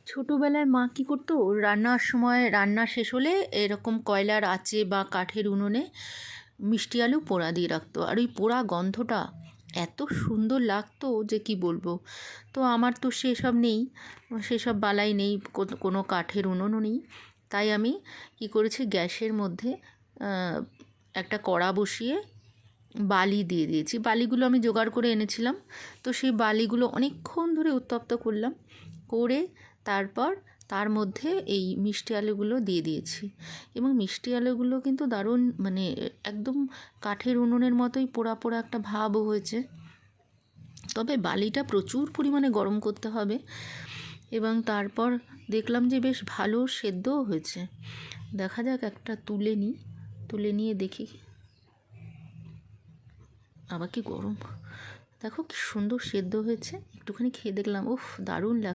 ছোটোবেলায় মা কী করতো, রান্নার সময় রান্না শেষ হলে এরকম কয়লার আঁচে বা কাঠের উনুনে মিষ্টি আলু পোড়া দিয়ে রাখতো, আর ওই পোড়া গন্ধটা এত সুন্দর লাগতো যে কি বলবো। তো আমার তো সেসব নেই, সেসব বালাই নেই, কোনো কাঠের উনুনও নেই। তাই আমি কী করেছি, গ্যাসের মধ্যে একটা কড়া বসিয়ে বালি দিয়ে দিয়েছি। বালিগুলো আমি জোগাড় করে এনেছিলাম, তো সেই বালিগুলো অনেকক্ষণ ধরে উত্তপ্ত করলাম, করে তারপর তার মধ্যে এই মিষ্টি আলুগুলো দিয়ে দিয়েছি। এবং মিষ্টি আলুগুলো কিন্তু দারুণ, মানে একদম কাঠের উনুনের মতোই পোড়া পোড়া একটা ভাবও হয়েছে। তবে বালিটা প্রচুর পরিমাণে গরম করতে হবে। এবং তারপর দেখলাম যে বেশ ভালো সেদ্ধও হয়েছে। দেখা যাক, একটা তুলে নিয়ে দেখি। আবার কি গরম, দেখো কি সুন্দর সেদ্ধ হয়েছে। একটুখানি খেয়ে দেখলাম, উফ দারুণ লাগছে।